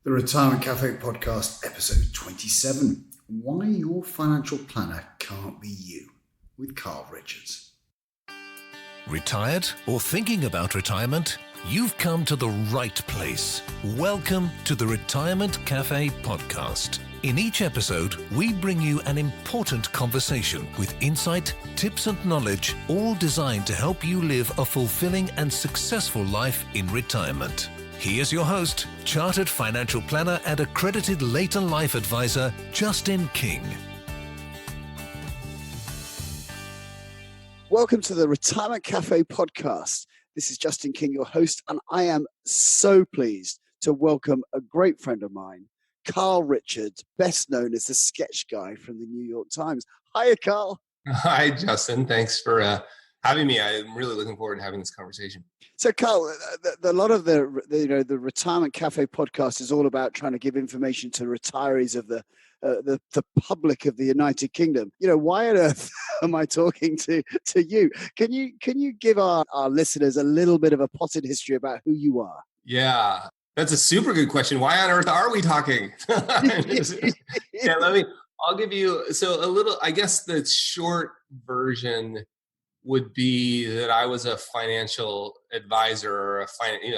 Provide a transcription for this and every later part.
The Retirement Cafe Podcast, episode 27. Why your financial planner can't be you, with Carl Richards. Retired or thinking about retirement? You've come to the right place. Welcome to the Retirement Cafe Podcast. In each episode, we bring you an important conversation with insight, tips and knowledge, all designed to help you live a fulfilling and successful life in retirement. Here's your host, Chartered Financial Planner and accredited later life advisor, Justin King. Welcome to the Retirement Cafe Podcast. This is Justin King, your host, and I am so pleased to welcome a great friend of mine, Carl Richards, best known as the sketch guy from the New York Times. Hiya, Carl. Hi, Justin. Thanks for having me. I'm really looking forward to having this conversation. So, Carl, a lot of the Retirement Cafe podcast is all about trying to give information to retirees of the public of the United Kingdom. You know, why on earth am I talking to you? Can you give our listeners a little bit of a potted history about who you are? Yeah, that's a super good question. Why on earth are we talking? I'll give you, so a little, I guess the short version would be that I was a financial advisor or a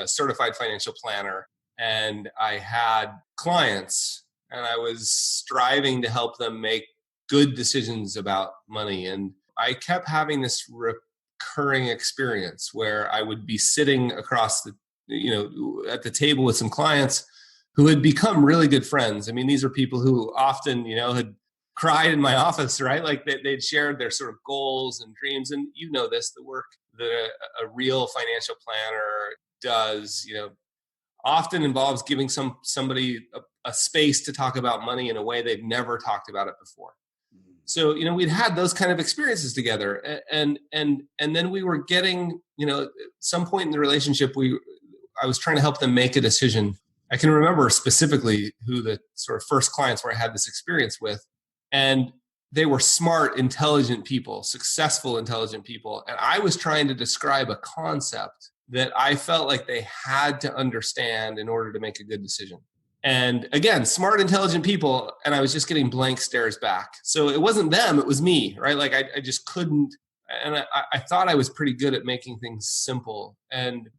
certified financial planner, and I had clients and I was striving to help them make good decisions about money. And I kept having this recurring experience where I would be sitting across at the table with some clients who had become really good friends. I mean, these are people who often, had cried in my office, right? Like they'd shared their sort of goals and dreams. And you know this, the work that a real financial planner does, often involves giving somebody a space to talk about money in a way they've never talked about it before. So, we'd had those kind of experiences together. And then we were getting, at some point in the relationship, I was trying to help them make a decision. I can remember specifically who the sort of first clients where I had this experience with. And they were smart, intelligent people, successful, intelligent people. And I was trying to describe a concept that I felt like they had to understand in order to make a good decision. And again, smart, intelligent people, and I was just getting blank stares back. So it wasn't them, it was me, right? Like I just couldn't, and I thought I was pretty good at making things simple. And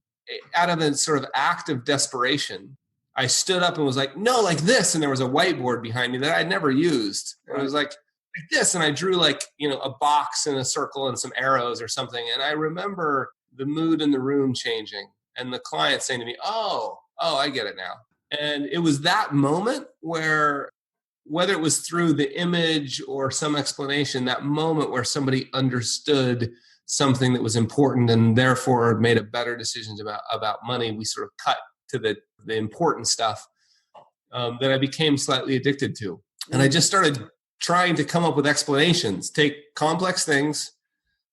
out of a sort of act of desperation, I stood up and was like, no, like this. And there was a whiteboard behind me that I'd never used. And I was like this. And I drew a box and a circle and some arrows or something. And I remember the mood in the room changing and the client saying to me, oh, I get it now. And it was that moment where, whether it was through the image or some explanation, that moment where somebody understood something that was important and therefore made a better decisions about money, we sort of cut to the important stuff that I became slightly addicted to. And I just started trying to come up with explanations, take complex things,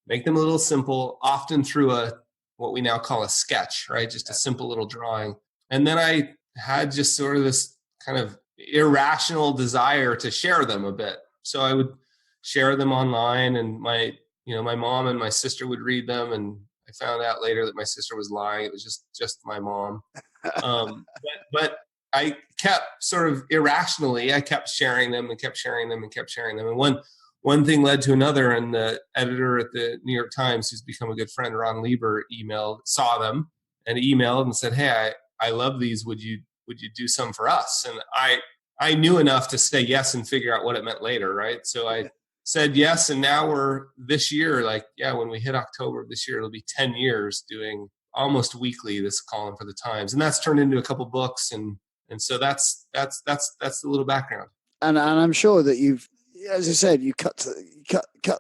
make them a little simple, often through what we now call a sketch, right? Just a simple little drawing. And then I had just sort of this kind of irrational desire to share them a bit. So I would share them online, and my mom and my sister would read them, and I found out later that my sister was lying. It was just my mom. But I kept sort of irrationally, I kept sharing them and kept sharing them and kept sharing them. And one thing led to another, and the editor at the New York Times, who's become a good friend, Ron Lieber, saw them and emailed and said, hey, I love these. Would you do some for us? And I knew enough to say yes and figure out what it meant later, right? So I said yes, and now we're this year, when we hit October of this year, it'll be 10 years doing almost weekly this column for the Times, and that's turned into a couple books, and so that's the little background. And I'm sure that you've, as I said, you cut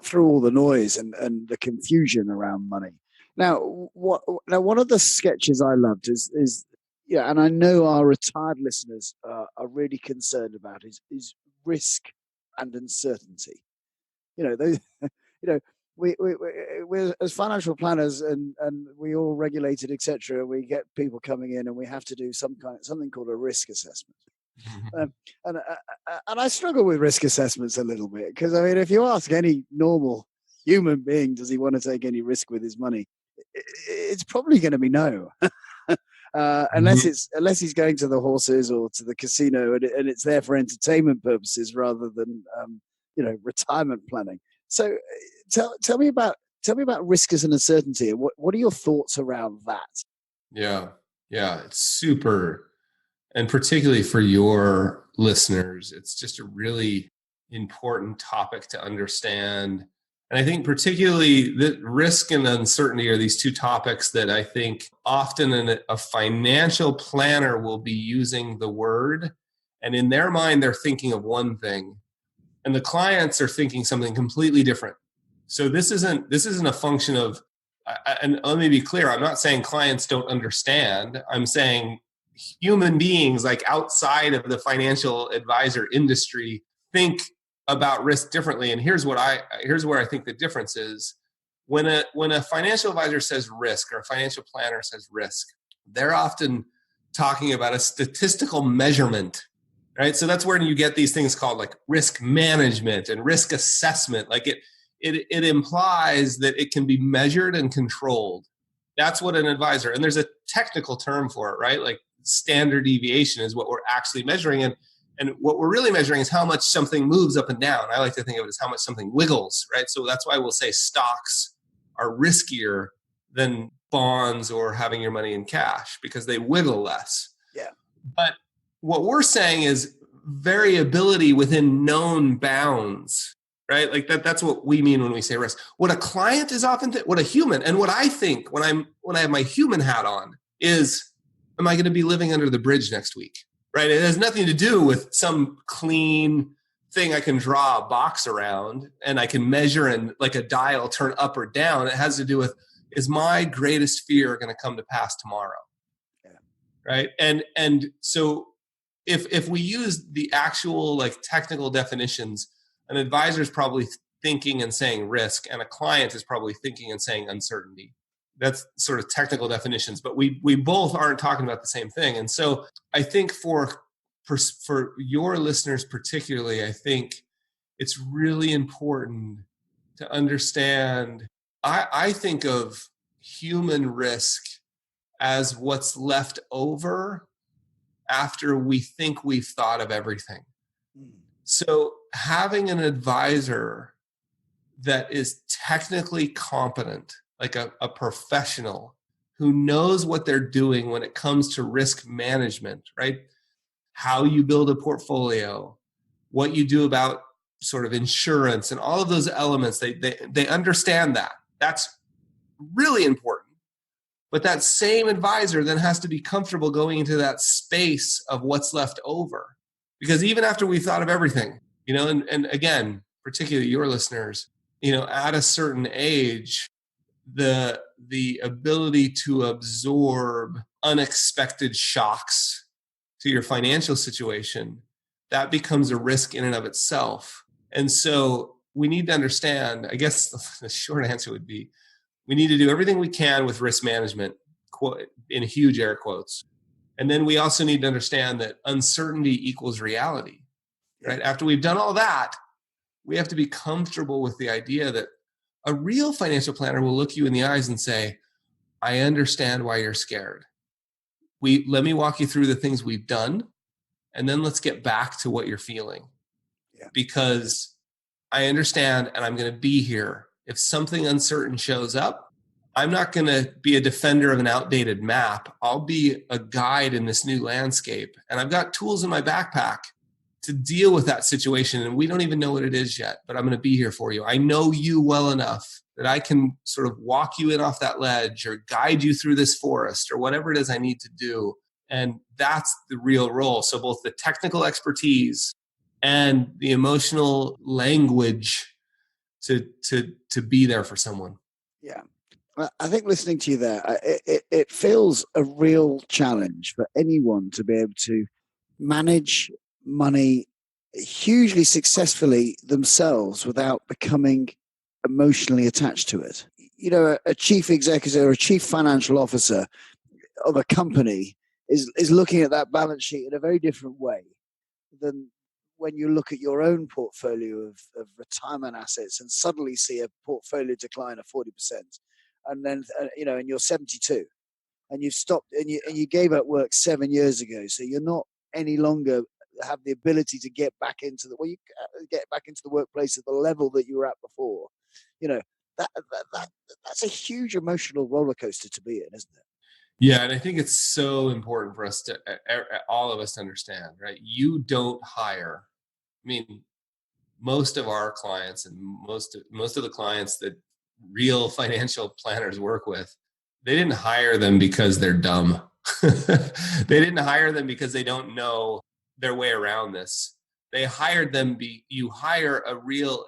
through all the noise and the confusion around money. Now, one of the sketches I loved is and I know our retired listeners are really concerned about is risk and uncertainty. We're as financial planners and we all regulated, etc. We get people coming in and we have to do something called a risk assessment. And I struggle with risk assessments a little bit because, I mean, if you ask any normal human being, does he want to take any risk with his money? It's probably going to be no. unless he's going to the horses or to the casino, and it's there for entertainment purposes rather than retirement planning. So tell me about risk as an uncertainty, and what are your thoughts around that? Yeah, it's super, and particularly for your listeners, it's just a really important topic to understand. And I think particularly that risk and uncertainty are these two topics that I think often a financial planner will be using the word, and in their mind, they're thinking of one thing, and the clients are thinking something completely different. So this isn't a function of, and let me be clear, I'm not saying clients don't understand. I'm saying human beings like outside of the financial advisor industry think about risk differently. And here's where I think the difference is. When a financial advisor says risk, or a financial planner says risk, they're often talking about a statistical measurement, right? So that's where you get these things called like risk management and risk assessment. Like it implies that it can be measured and controlled. That's what an advisor, and there's a technical term for it, right? Like standard deviation is what we're actually measuring. And what we're really measuring is how much something moves up and down. I like to think of it as how much something wiggles, right? So that's why we'll say stocks are riskier than bonds or having your money in cash, because they wiggle less. Yeah. But what we're saying is variability within known bounds, right? Like that's what we mean when we say risk. What a client is often, what a human, and what I think when I have my human hat on is, am I going to be living under the bridge next week? Right? It has nothing to do with some clean thing I can draw a box around and I can measure and like a dial turn up or down. It has to do with, is my greatest fear going to come to pass tomorrow? Yeah. Right? And so if we use the actual like technical definitions, an advisor is probably thinking and saying risk, and a client is probably thinking and saying uncertainty. That's sort of technical definitions, but we both aren't talking about the same thing. And so I think for your listeners particularly, I think it's really important to understand. I think of human risk as what's left over after we think we've thought of everything. So having an advisor that is technically competent, like a professional who knows what they're doing when it comes to risk management, right? How you build a portfolio, what you do about sort of insurance and all of those elements, they understand that. That's really important. But that same advisor then has to be comfortable going into that space of what's left over. Because even after we've thought of everything, and again, particularly your listeners, at a certain age, the ability to absorb unexpected shocks to your financial situation, that becomes a risk in and of itself. And so we need to understand, I guess the short answer would be, we need to do everything we can with risk management, in huge air quotes. And then we also need to understand that uncertainty equals reality, right? After we've done all that, we have to be comfortable with the idea that a real financial planner will look you in the eyes and say, I understand why you're scared. Let me walk you through the things we've done, and then let's get back to what you're feeling. Yeah. Because I understand, and I'm going to be here. If something uncertain shows up, I'm not going to be a defender of an outdated map. I'll be a guide in this new landscape. And I've got tools in my backpack to deal with that situation. And we don't even know what it is yet, but I'm going to be here for you. I know you well enough that I can sort of walk you in off that ledge or guide you through this forest or whatever it is I need to do. And that's the real role. So both the technical expertise and the emotional language to be there for someone. Yeah. I think listening to you there, it feels a real challenge for anyone to be able to manage money hugely successfully themselves without becoming emotionally attached to it. A chief executive or a chief financial officer of a company is looking at that balance sheet in a very different way than when you look at your own portfolio of retirement assets and suddenly see a portfolio decline of 40%. And then, and you're 72 and you've stopped and you gave up work 7 years ago, so you're not any longer have the ability to get back into the workplace at the level that you were at before. You know, that's a huge emotional roller coaster to be in, isn't it? Yeah, and I think it's so important for us to all of us to understand, right? You don't hire. I mean, most of our clients and most of the clients that real financial planners work with, they didn't hire them because they're dumb. They didn't hire them because they don't know their way around this. They hired them. You hire a real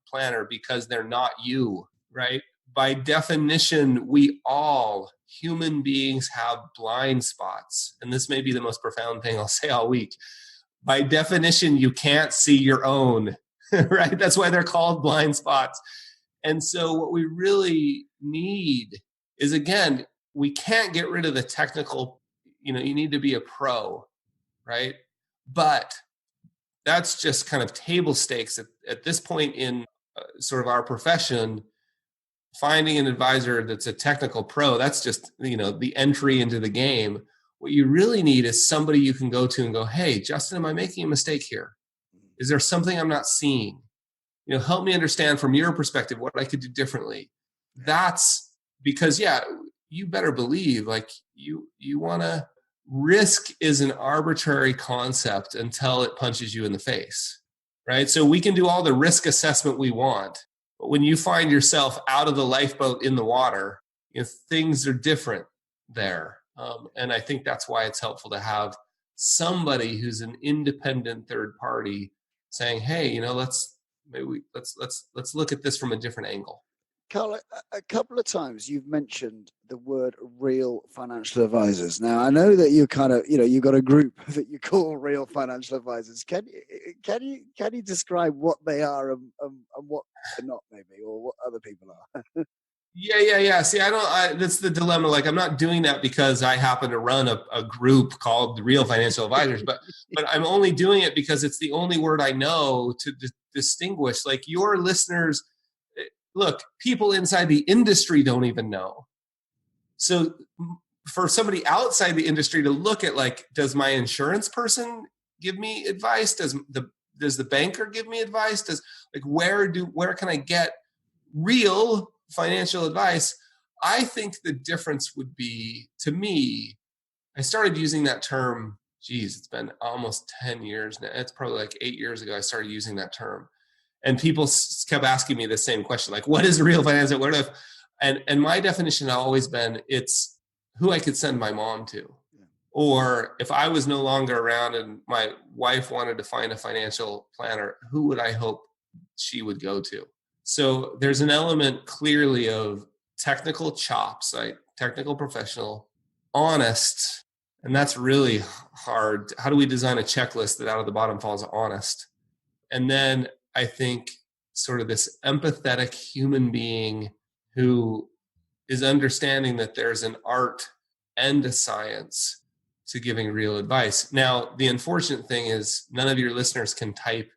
planner because they're not you, right? By definition, we all human beings have blind spots. And this may be the most profound thing I'll say all week. By definition, you can't see your own, right? That's why they're called blind spots. And so what we really need is, again, we can't get rid of the technical, you need to be a pro, right? But that's just kind of table stakes at this point in sort of our profession. Finding an advisor that's a technical pro, that's just, the entry into the game. What you really need is somebody you can go to and go, hey, Justin, am I making a mistake here? Is there something I'm not seeing? Help me understand from your perspective what I could do differently. That's because, you better believe, like you want to, risk is an arbitrary concept until it punches you in the face, right? So we can do all the risk assessment we want, but when you find yourself out of the lifeboat in the water, things are different there. And I think that's why it's helpful to have somebody who's an independent third party saying, hey, let's look at this from a different angle. Carl, a couple of times you've mentioned the word real financial advisors. Now, I know that you kind of, you've got a group that you call real financial advisors. Can you describe what they are and what they're not, maybe, or what other people are? Yeah. See, that's the dilemma. Like, I'm not doing that because I happen to run a group called the Real Financial Advisors, but I'm only doing it because it's the only word I know to distinguish. Like, your listeners, look, people inside the industry don't even know. So for somebody outside the industry to look at, like, does my insurance person give me advice? Does the banker give me advice? Where can I get real financial advice? I think the difference would be, to me, I started using that term, it's been almost 10 years now. It's probably like 8 years ago I started using that term. And people kept asking me the same question, like, what is a real financial? What if? And my definition has always been, it's who I could send my mom to. Yeah. Or if I was no longer around and my wife wanted to find a financial planner, who would I hope she would go to? So there's an element clearly of technical chops, like technical professional, honest, and that's really hard. How do we design a checklist that out of the bottom falls honest? And then I think sort of this empathetic human being who is understanding that there's an art and a science to giving real advice. Now, the unfortunate thing is none of your listeners can type,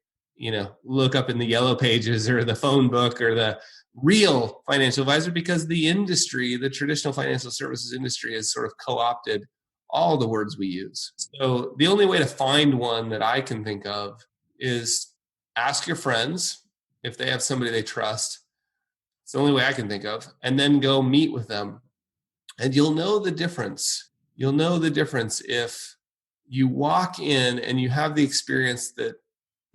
look up in the yellow pages or the phone book or the real financial advisor, because the industry, the traditional financial services industry, has sort of co-opted all the words we use. So the only way to find one that I can think of is ask your friends if they have somebody they trust. It's the only way I can think of. And then go meet with them. And you'll know the difference. You'll know the difference if you walk in and you have the experience that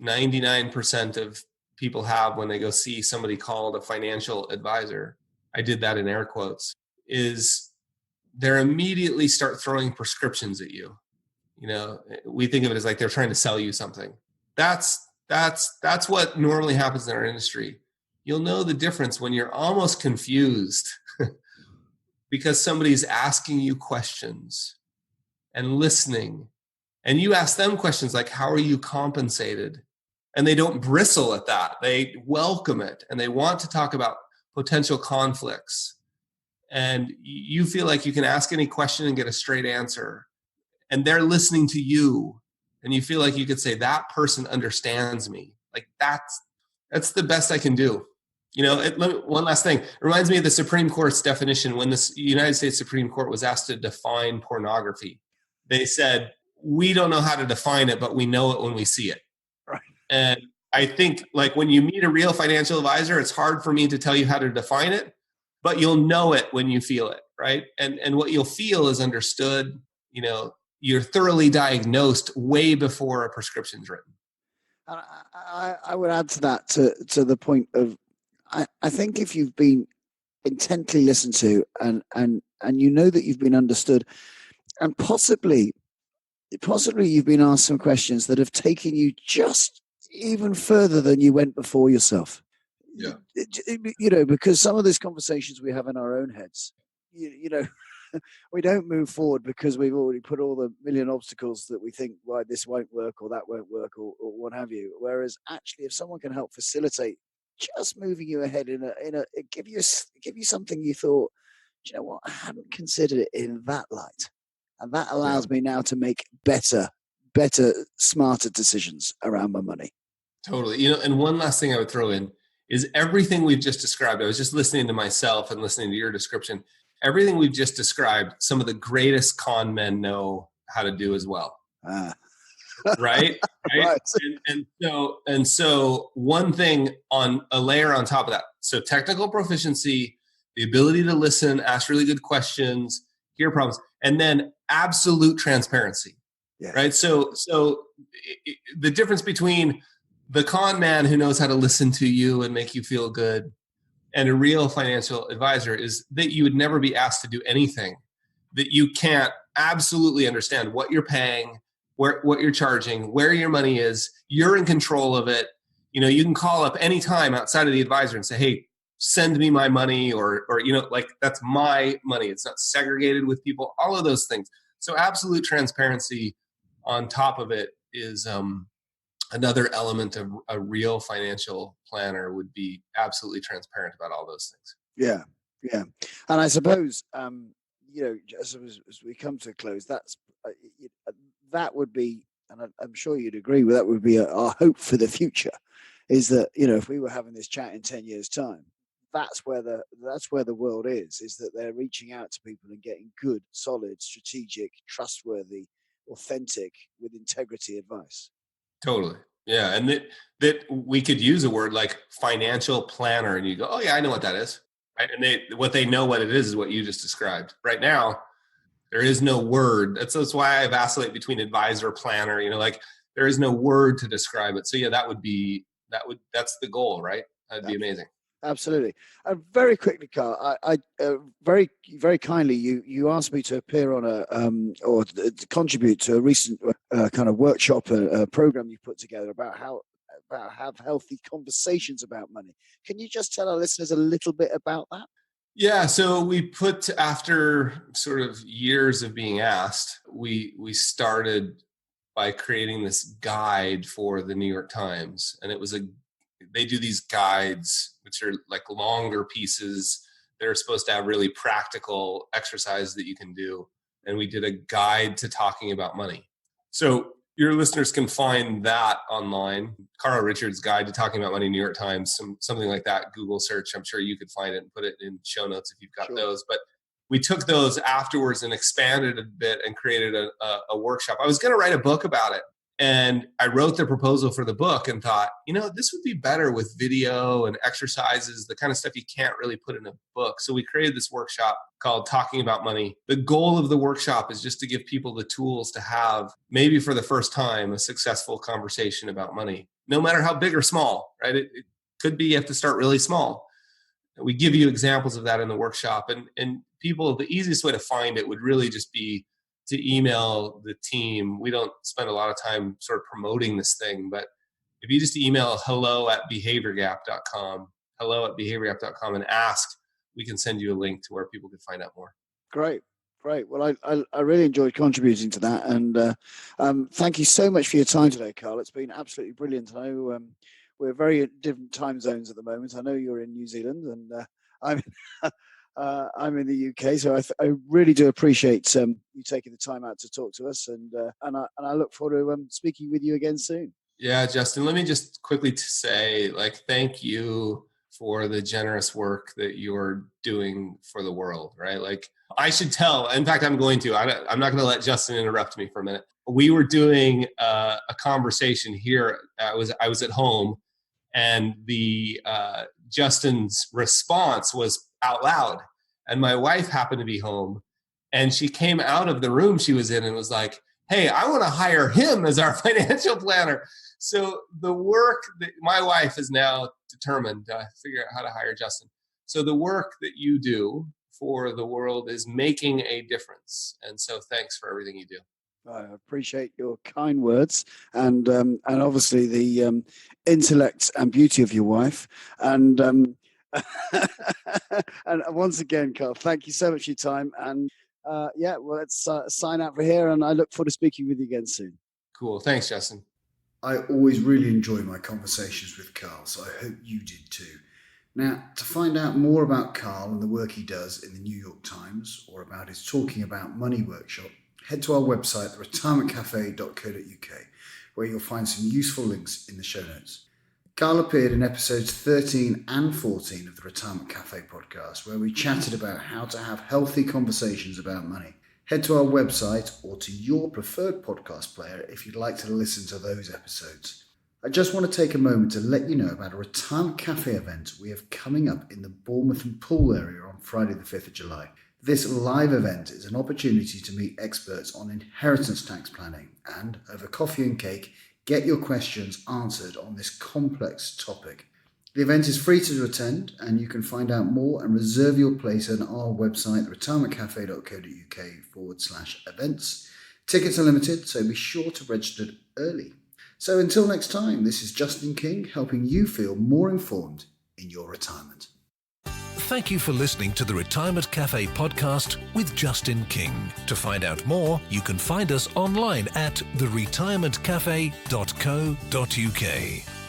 99% of people have when they go see somebody called a financial advisor. I did that in air quotes. Is they're immediately start throwing prescriptions at you. We think of it as like they're trying to sell you something. That's what normally happens in our industry. You'll know the difference when you're almost confused because somebody's asking you questions and listening, and you ask them questions like, how are you compensated? And they don't bristle at that. They welcome it, and they want to talk about potential conflicts. And you feel like you can ask any question and get a straight answer. And they're listening to you. And you feel like you could say, that person understands me. Like that's the best I can do. One last thing. It reminds me of the Supreme Court's definition when the United States Supreme Court was asked to define pornography. They said, we don't know how to define it, but we know it when we see it. Right. And I think like when you meet a real financial advisor, it's hard for me to tell you how to define it, but you'll know it when you feel it, right? And what you'll feel is understood. You're thoroughly diagnosed way before a prescription's written. And I would add to that to the point of, I think if you've been intently listened to and you know that you've been understood, and possibly you've been asked some questions that have taken you just even further than you went before yourself. Yeah. Because some of these conversations we have in our own heads, we don't move forward because we've already put all the million obstacles that we think why this won't work or that won't work or what have you. Whereas actually, if someone can help facilitate just moving you ahead give you something you thought, do you know what, I hadn't considered it in that light, and that allows me now to make better, smarter decisions around my money. Totally. And one last thing I would throw in is everything we've just described. I was just listening to myself and listening to your description. Everything we've just described, some of the greatest con men know how to do as well. Right? Right. And so one thing on a layer on top of that. So technical proficiency, the ability to listen, ask really good questions, hear problems, and then absolute transparency. Yeah. Right? So the difference between the con man who knows how to listen to you and make you feel good and a real financial advisor is that you would never be asked to do anything that you can't absolutely understand what you're paying, what you're charging, where your money is. You're in control of it. You can call up anytime outside of the advisor and say, hey, send me my money or that's my money. It's not segregated with people, all of those things. So absolute transparency on top of it is another element of a real financial planner would be absolutely transparent about all those things. Yeah. And I suppose, as we come to a close, that would be, and I'm sure you'd agree with that, would be our hope for the future, is that, if we were having this chat in 10 years' time, that's where the world is that they're reaching out to people and getting good, solid, strategic, trustworthy, authentic, with integrity advice. Totally. Yeah. And that we could use a word like financial planner and you go, oh yeah, I know what that is. Right. And what they know what it is what you just described. Right now, there is no word. That's why I vacillate between advisor, planner, there is no word to describe it. So yeah, that's the goal, right? That'd be amazing. Absolutely. Very quickly, Carl, I very, very kindly, you asked me to appear on or to contribute to a recent kind of workshop, a program you put together about how have healthy conversations about money. Can you just tell our listeners a little bit about that? Yeah, so we put, after sort of years of being asked, we started by creating this guide for the New York Times, and they do these guides, which are like longer pieces that are supposed to have really practical exercise that you can do. And we did a guide to talking about money. So your listeners can find that online. Carl Richards' Guide to Talking About Money, New York Times, something like that. Google search. I'm sure you could find it and put it in show notes if you've got those. But we took those afterwards and expanded a bit and created a workshop. I was going to write a book about it. And I wrote the proposal for the book and thought, this would be better with video and exercises, the kind of stuff you can't really put in a book. So we created this workshop called Talking About Money. The goal of the workshop is just to give people the tools to have, maybe for the first time, a successful conversation about money, no matter how big or small, right? It could be you have to start really small. We give you examples of that in the workshop. And people, the easiest way to find it would really just be to email the team. We don't spend a lot of time sort of promoting this thing, but if you just email hello@behaviorgap.com and ask, we can send you a link to where people can find out more. Great. Well, I really enjoyed contributing to that. And thank you so much for your time today, Carl. It's been absolutely brilliant. I know we're very at different time zones at the moment. I know you're in New Zealand and I'm in the UK, so I really do appreciate you taking the time out to talk to us, and I look forward to speaking with you again soon. Yeah, Justin, let me just quickly say, thank you for the generous work that you're doing for the world, right? Like I should tell, in fact, I'm going to, I'm not going to let Justin interrupt me for a minute. We were doing a conversation here. I was at home, and the Justin's response was out loud. And my wife happened to be home, and she came out of the room she was in and was like, hey, I want to hire him as our financial planner. So the work that my wife is now determined to figure out how to hire Justin. So the work that you do for the world is making a difference. And so thanks for everything you do. I appreciate your kind words, and obviously the intellect and beauty of your wife. And and once again, Carl, thank you so much for your time. And yeah, well, let's sign out for here, and I look forward to speaking with you again soon. Cool. Thanks, Justin. I always really enjoy my conversations with Carl, so I hope you did too. Now, to find out more about Carl and the work he does in the New York Times, or about his Talking About Money workshop, head to our website, theretirementcafe.co.uk, where you'll find some useful links in the show notes. Carl appeared in episodes 13 and 14 of the Retirement Cafe podcast, where we chatted about how to have healthy conversations about money. Head to our website or to your preferred podcast player if you'd like to listen to those episodes. I just want to take a moment to let you know about a Retirement Cafe event we have coming up in the Bournemouth and Poole area on Friday the 5th of July. This live event is an opportunity to meet experts on inheritance tax planning and, over coffee and cake, get your questions answered on this complex topic. The event is free to attend, and you can find out more and reserve your place on our website, retirementcafe.co.uk/events. Tickets are limited, so be sure to register early. So until next time, this is Justin King, helping you feel more informed in your retirement. Thank you for listening to the Retirement Cafe podcast with Justin King. To find out more, you can find us online at theretirementcafe.co.uk.